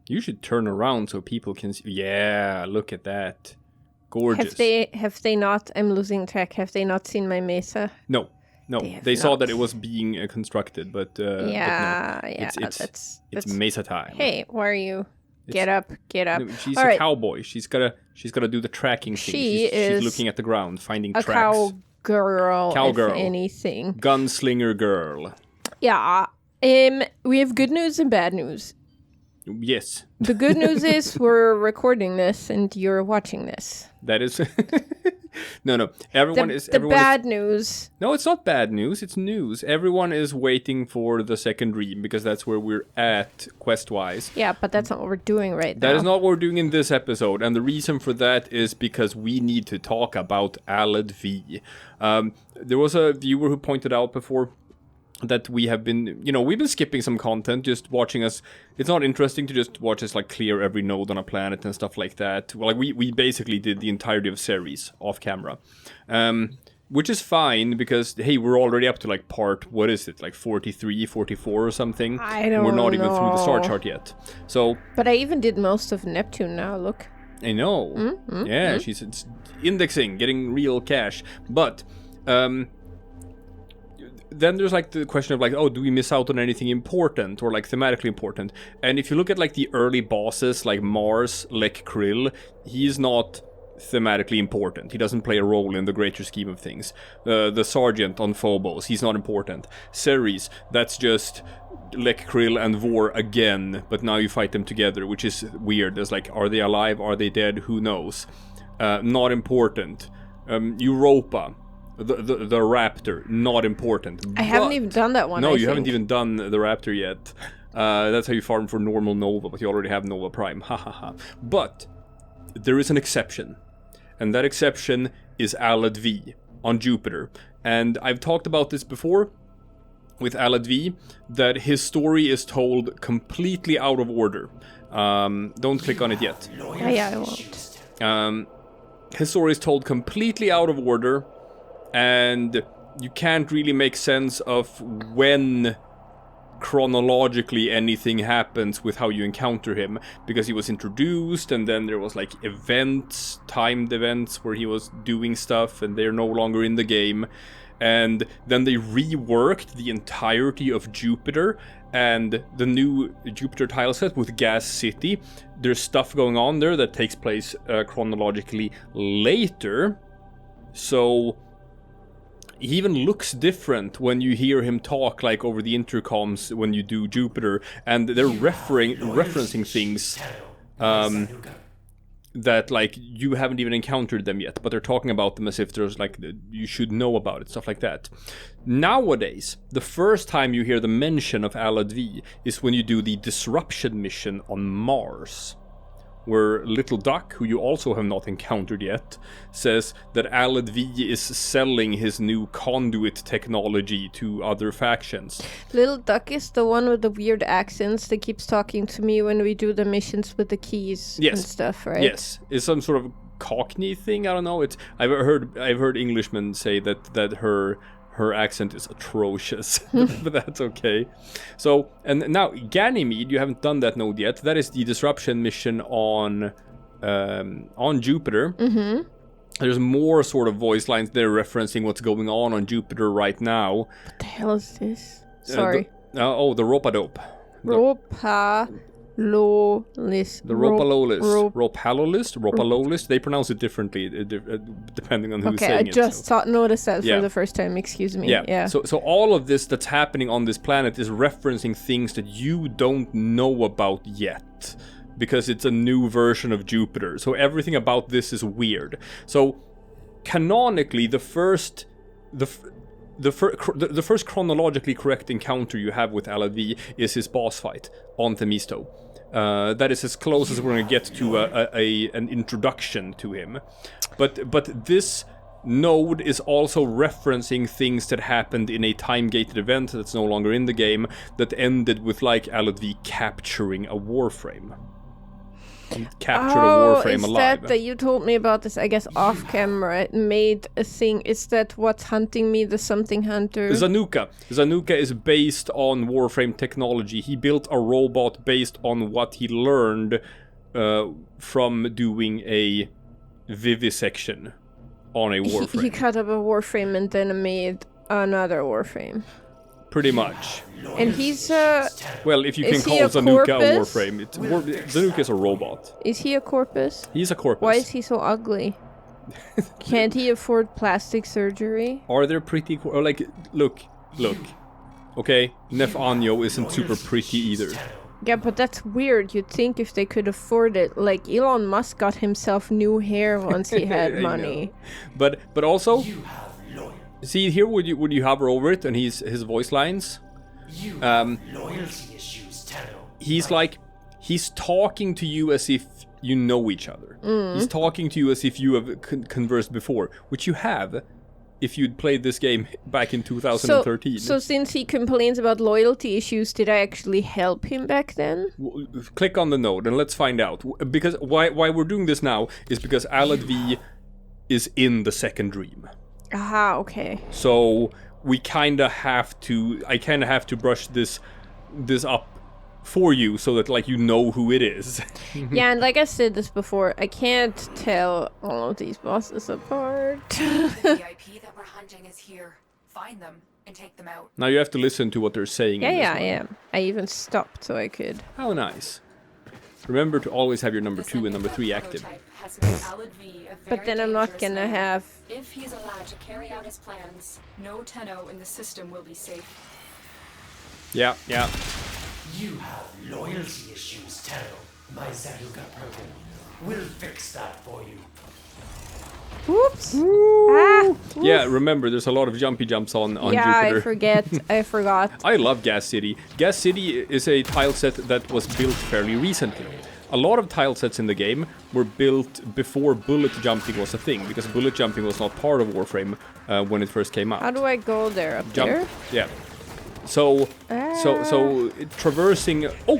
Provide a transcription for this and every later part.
You should turn around so people can see. Yeah, look at that. Gorgeous. Have they not, I'm losing track, have they not seen my Mesa? No. They saw that it was being constructed, but no. It's Mesa time. Hey, where are you? Get up. No, she's a cowboy. She's gotta do the tracking thing. She's looking at the ground, finding tracks. Cowgirl, if anything. Gunslinger girl. Yeah. We have good news and bad news. Yes. The good news is we're recording this and you're watching this. That is... No. Everyone is... The bad news... No, it's not bad news. It's news. Everyone is waiting for the second dream because that's where we're at quest-wise. Yeah, but that's not what we're doing right now. That is not what we're doing in this episode. And the reason for that is because we need to talk about Alad V. There was a viewer who pointed out before that we have been, we've been skipping some content, just watching us. It's not interesting to just watch us like clear every node on a planet and stuff like that. Well, like we basically did the entirety of series off camera, which is fine because hey, we're already up to like part, what is it, like 43, 44 or something. I don't know. We're not even through the star chart yet. So, but I even did most of Neptune now. Look. I know. She's indexing, getting real cash, but. Then there's like the question of like, oh, do we miss out on anything important or like thematically important? And if you look at like the early bosses like Mars, Lek Krill, he's not thematically important. He doesn't play a role in the greater scheme of things. The Sergeant on Phobos, he's not important. Ceres, that's just Lek Krill and Vor again, but now you fight them together, which is weird. There's like, are they alive? Are they dead? Who knows? Not important. Europa. The Raptor, not important. I haven't even done that one. No, you haven't even done the Raptor yet. That's how you farm for normal Nova, but you already have Nova Prime. Ha ha ha. But there is an exception, and that exception is Alad V on Jupiter. And I've talked about this before with Alad V, that his story is told completely out of order. Don't click on it yet. Yeah, I won't. His story is told completely out of order. And you can't really make sense of when chronologically anything happens with how you encounter him, because he was introduced and then there was like events, timed events where he was doing stuff and they're no longer in the game. And then they reworked the entirety of Jupiter and the new Jupiter tileset with Gas City. There's stuff going on there that takes place chronologically later. So... he even looks different when you hear him talk, like over the intercoms when you do Jupiter, and they're referencing things that like you haven't even encountered them yet, but they're talking about them as if there's like you should know about it, stuff like that. Nowadays, the first time you hear the mention of Alad V is when you do the disruption mission on Mars, where Little Duck, who you also have not encountered yet, says that Alad V is selling his new conduit technology to other factions. Little Duck is the one with the weird accents that keeps talking to me when we do the missions with the keys and stuff, right? Yes, it's some sort of Cockney thing. I don't know. I've heard Englishmen say that her accent is atrocious, but that's okay. So, and now Ganymede, you haven't done that node yet. That is the disruption mission on Jupiter. Mm-hmm. There's more sort of voice lines there referencing what's going on Jupiter right now. What the hell is this? Sorry. The Ropadope. Ropalolis. The Ropalolis. They pronounce it differently depending on who's saying it. Okay, I just noticed that for the first time. Excuse me. Yeah. So all of this that's happening on this planet is referencing things that you don't know about yet, because it's a new version of Jupiter. So everything about this is weird. So canonically, the first chronologically correct encounter you have with Alad V is his boss fight on Themisto. That is as close as we're going to get to an introduction to him. But this node is also referencing things that happened in a time-gated event that's no longer in the game, that ended with like Alad V capturing a Warframe. captured a Warframe alive. That you told me about this, I guess, off camera. It made a thing. Is that what's hunting me, the something hunter? Zanuka. Zanuka is based on Warframe technology. He built a robot based on what he learned from doing a vivisection on a Warframe. He cut up a Warframe and then made another Warframe. Pretty much. And he's well, if you can call Zanuka a Warframe. Zanuka is a robot. Is he a corpus? He's a corpus. Why is he so ugly? Can't he afford plastic surgery? Are there pretty... look. Okay, Nefanyo isn't super pretty either. Yeah, but that's weird. You'd think if they could afford it, like Elon Musk got himself new hair once he had money. But also, see here would you hover over it and his voice lines. Loyalty issues, Tenno. He's talking to you as if you know each other. He's talking to you as if you have conversed before, which you have. If you'd played this game back in 2013. So since he complains about loyalty issues, did I actually help him back then? Click on the node and let's find out. Because why we're doing this now is because Alad V is in the second dream. Aha, okay. So we kinda have to... I kinda have to brush this up for you so that like you know who it is. Yeah, and like I said this before, I can't tell all of these bosses apart. The VIP that we're hunting is here. Find them and take them out. Now you have to listen to what they're saying. Yeah, I am. I even stopped so I could. How nice. Remember to always have your number 2 and number 3 active. But then I'm not gonna have... If he's allowed to carry out his plans, no Tenno in the system will be safe. Yeah. You have loyalty issues, Tenno. My Zanuka program will fix that for you. Whoops! Yeah, remember, there's a lot of jumpy jumps on yeah, Jupiter. I forgot. I love Gas City. Gas City is a tile set that was built fairly recently. A lot of tile sets in the game were built before bullet jumping was a thing, because bullet jumping was not part of Warframe when it first came out. How do I go there? Up there? Yeah. So traversing... Oh,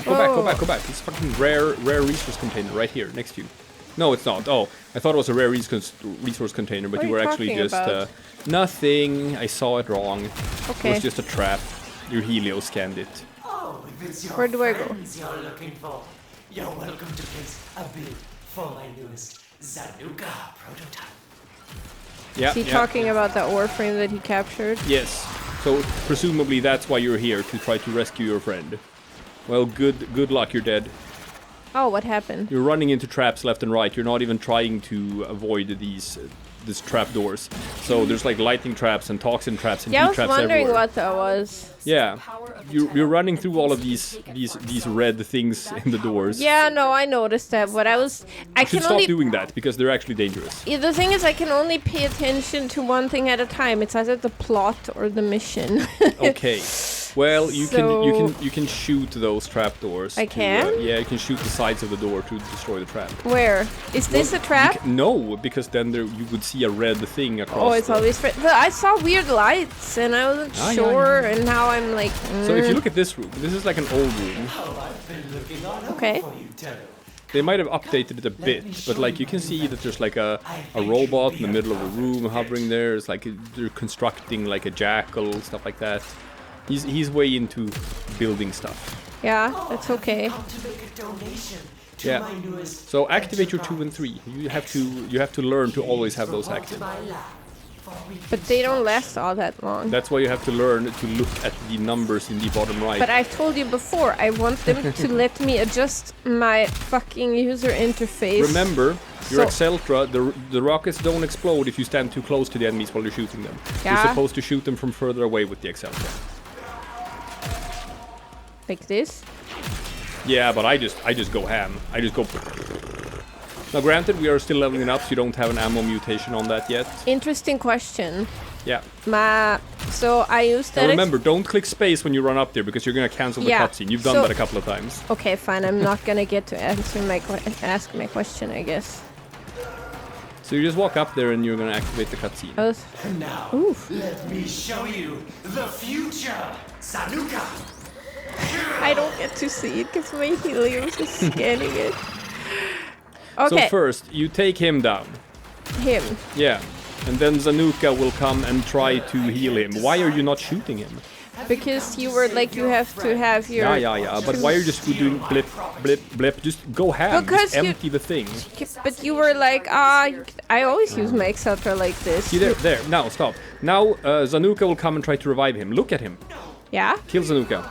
Go back. It's a fucking rare resource container right here, next to you. No, it's not. Oh, I thought it was a rare resource container, but you were actually just... nothing. I saw it wrong. Okay. It was just a trap. Your Helio scanned it. Oh, if it's your Where do I go? You're looking for, you're welcome to place a bid for my newest Zanuka prototype. Yeah. Is he talking about that Warframe that he captured? Yes. So presumably that's why you're here, to try to rescue your friend. Well, good luck. You're dead. Oh, what happened? You're running into traps left and right. You're not even trying to avoid these trap doors. So there's like lightning traps and toxin traps and heat traps everywhere. I was wondering what that was. Yeah, you're running through all of these red things in the doors. Yeah, no, I noticed that, but I should stop doing that because they're actually dangerous. Yeah, the thing is, I can only pay attention to one thing at a time. It's either the plot or the mission. Okay. Well, you can shoot those trapdoors. I can? Yeah, you can shoot the sides of the door to destroy the trap. Where? Is this a trap? No, because then you would see a red thing across. Oh, it's always red. But I saw weird lights and I wasn't sure, and now I'm like... So if you look at this room, this is like an old room. Okay. They might have updated it a bit, but like you can see that there's like a robot in the middle of a room hovering there. It's like they're constructing like a jackal, stuff like that. He's way into building stuff. Yeah, that's okay. Yeah. So activate your 2 and 3. You have to learn to always have those active. But they don't last all that long. That's why you have to learn to look at the numbers in the bottom right. But I've told you before, I want them to let me adjust my fucking user interface. Remember, your Exceltra, the rockets don't explode if you stand too close to the enemies while you're shooting them. Yeah. You're supposed to shoot them from further away with the Exceltra. Like this? Yeah, but I just go ham. I just go... Now granted, we are still leveling up, so you don't have an ammo mutation on that yet. Interesting question. Yeah. So I used that... Now remember, don't click space when you run up there, because you're gonna cancel the cutscene. You've done that a couple of times. Okay, fine. I'm not gonna get to ask my question, I guess. So you just walk up there and you're gonna activate the cutscene. Now, let me show you the future, Zanuka. I don't get to see it because my helium's is scanning it. Okay. So first, you take him down. Him. Yeah. And then Zanuka will come and try to heal him. Why are you not shooting him? Because you were like, you have to have your... Yeah. But why are you just doing blip, blip, blip? Just go ham. Because just empty the thing. But you were like, I always use my Exaltra like this. See, there. Now, stop. Now, Zanuka will come and try to revive him. Look at him. Yeah? Kill Zanuka.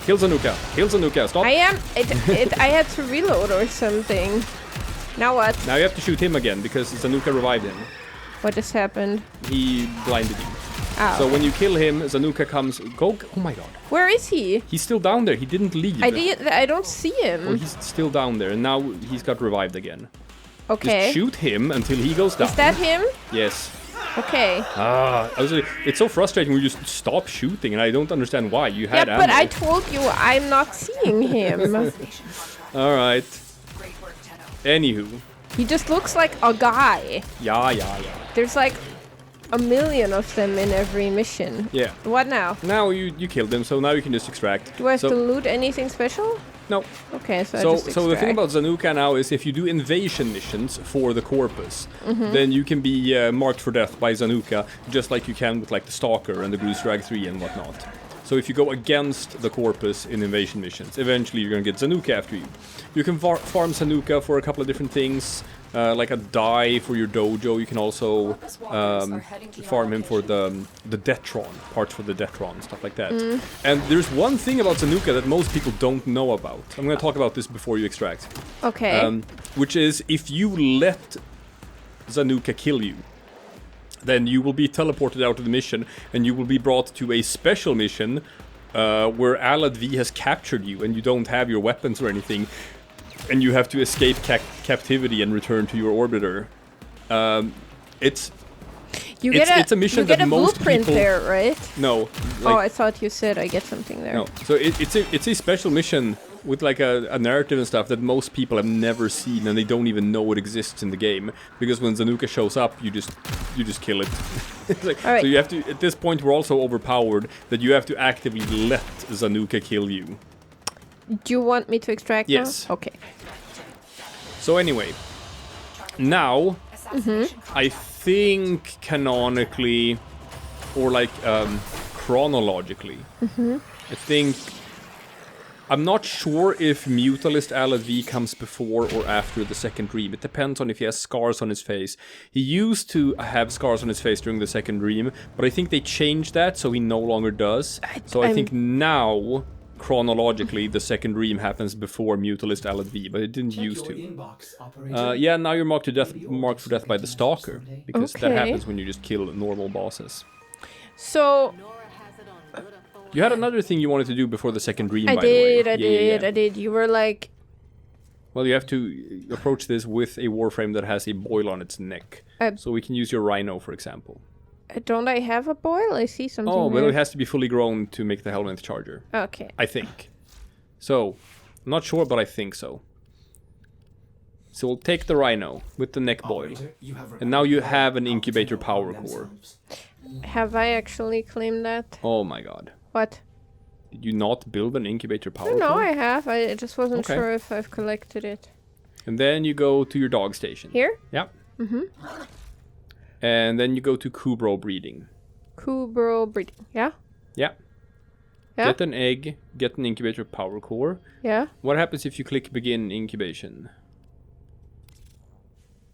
Kill Zanuka. Kill Zanuka. Stop. I had to reload or something. Now what? Now you have to shoot him again, because Zanuka revived him. What just happened? He blinded you. Oh. So when you kill him, Zanuka comes... Oh my god. Where is he? He's still down there. He didn't leave. I don't see him. Well, he's still down there, and now he's got revived again. Okay. Just shoot him until he goes down. Is that him? Yes. Okay. It's so frustrating when you just stop shooting, and I don't understand why. You had ammo. But I told you I'm not seeing him. Alright. Anywho. He just looks like a guy. Yeah. There's like a million of them in every mission. Yeah. What now? Now you killed him, so now you can just extract. Do I have to loot anything special? No. Okay, so I just So the thing about Zanuka now is if you do invasion missions for the Corpus, then you can be marked for death by Zanuka, just like you can with like the Stalker and the Goose Drag 3 and whatnot. So if you go against the Corpus in invasion missions, eventually you're gonna get Zanuka after you. You can farm Zanuka for a couple of different things, like a dye for your dojo. You can also farm him for the Detron, parts for the Detron, stuff like that. And there's one thing about Zanuka that most people don't know about. I'm gonna talk about this before you extract. Okay. Which is, if you let Zanuka kill you, then you will be teleported out of the mission, and you will be brought to a special mission where Alad V has captured you, and you don't have your weapons or anything, and you have to escape captivity and return to your orbiter. It's a mission that most people... You get a blueprint there, right? No. Oh, I thought you said I get something there. No. So it's a special mission with like a narrative and stuff that most people have never seen, and they don't even know it exists in the game, because when Zanuka shows up, you just kill it. Like, right. So you have to, at this point we're also overpowered that you have to actively let Zanuka kill you. Do you want me to extract Yes. now? Okay. So anyway, now I think canonically, or like chronologically, I think... I'm not sure if Mutalist Alad V comes before or after the second dream. It depends on if he has scars on his face. He used to have scars on his face during the second dream, but I think they changed that, so he no longer does. I think now, chronologically, the second dream happens before Mutalist Alad V, but it didn't used to. Yeah, now you're marked for death by the Stalker, because that happens when you just kill normal bosses. So... You had another thing you wanted to do before the second dream, I by the way. I did. You were like... Well, you have to approach this with a Warframe that has a boil on its neck. So we can use your Rhino, for example. Don't I have a boil? I see something Oh, well, there. it has to be fully grown to make the Helminth Charger. Okay. I think. So, I'm not sure, but I think so. So we'll take the Rhino with the neck boil. And now you have an Incubator Power Core. Have I actually claimed that? Oh my god. What? Did you not build an Incubator Power Core? No, I have. I just wasn't sure if I've collected it. And then you go to your dog station. Here? Yeah. And then you go to Kubro breeding. Kubro breeding, yeah? Yeah. Get an egg, get an Incubator Power Core. Yeah. What happens if you click begin incubation?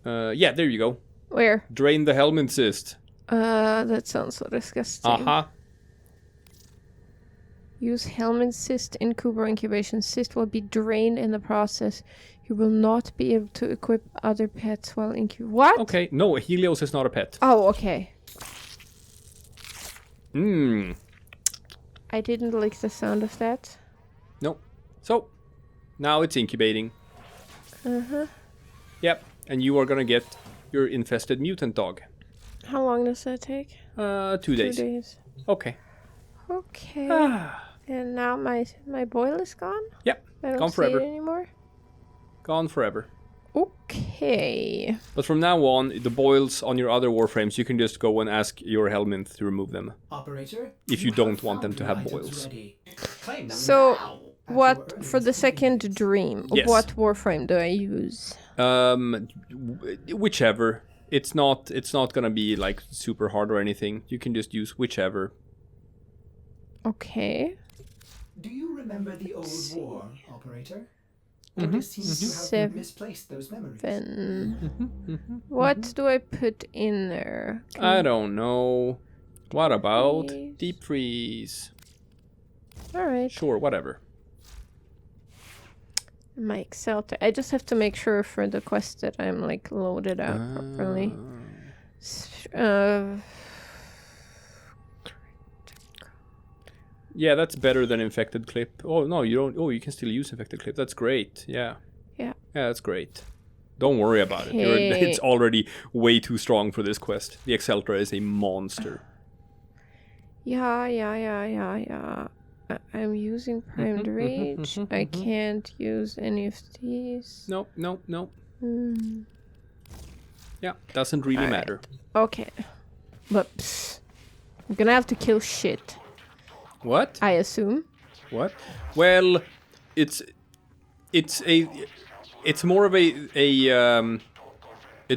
Yeah, there you go. Where? Drain the Helminth cyst. That sounds so disgusting. Use Helminth cyst in Kubro incubation. Cyst will be drained in the process. You will not be able to equip other pets while incubating. What? Okay, no, Helios is not a pet. Oh, okay. I didn't like the sound of that. No. So, now it's incubating. Yep, and you are gonna get your infested mutant dog. How long does that take? 2 days. 2 days. Okay. Okay. And now my boil is gone? Yep, I don't gone see forever. it anymore? Gone forever. Okay. Okay. But from now on, the boils on your other Warframes, you can just go and ask your Helminth to remove them. Operator, If you don't want them found to your have items boils. ready. Claim them So, now. At what your for the earliest second convenience. dream? Yes. What Warframe do I use? Whichever. It's not gonna be like super hard or anything. You can just use whichever. Okay. Do you remember the old see. war, Operator? Order seems to have Seven. misplaced those memories. What do I put in there? I don't know. What about freeze. deep freeze? Alright. Sure, whatever. My Excel. I just have to make sure for the quest that I'm like loaded out properly. Yeah, that's better than infected clip. Oh no, you don't. Oh, you can still use infected clip. That's great. Yeah. Yeah. Yeah, that's great. Don't worry about it. Okay. It's already way too strong for this quest. The Exceltra is a monster. Yeah. I'm using primed rage. I can't use any of these. Nope. Hmm. Yeah, doesn't really Alright. matter. Okay. But I'm gonna have to kill shit, What? I assume. What? Well, it's more of it's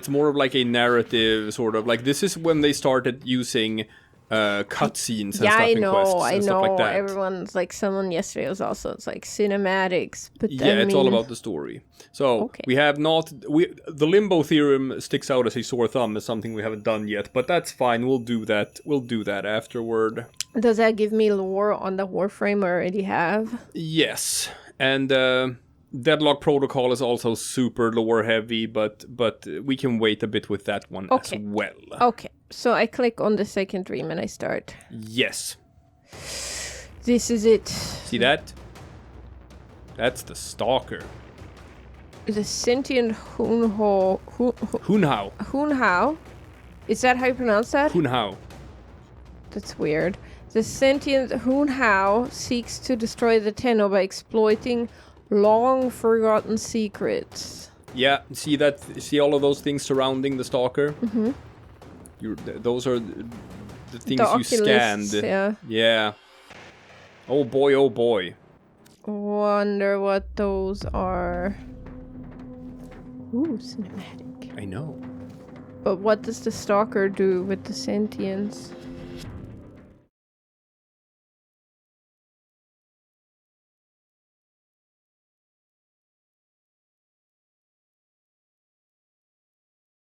more of like a narrative sort of like this is when they started using cutscenes and Yeah, stuff I in quests know. and stuff like that. Everyone's like, someone yesterday was also, it's like cinematics, but Yeah, it's all about the story. So Okay. we have not the limbo theorem sticks out as a sore thumb as something we haven't done yet, but that's fine. We'll do that. We'll do that afterward. Does that give me lore on the Warframe I already have? Yes, and Deadlock Protocol is also super lore heavy, but we can wait a bit with that one Okay. as well. Okay, so I click on the second dream and I start. Yes. This is it. See that? That's the Stalker. The sentient Hunhao. Hunhao. Is that how you pronounce that? Hunhao. That's weird. The sentient Hunhao seeks to destroy the Tenno by exploiting long forgotten secrets. Yeah, see that? See all of those things surrounding the Stalker? Mm-hmm. Those are the things The you scanned. oculists, yeah. Yeah. Oh boy, oh boy. Wonder what those are. Ooh, cinematic. I know. But what does the stalker do with the sentience?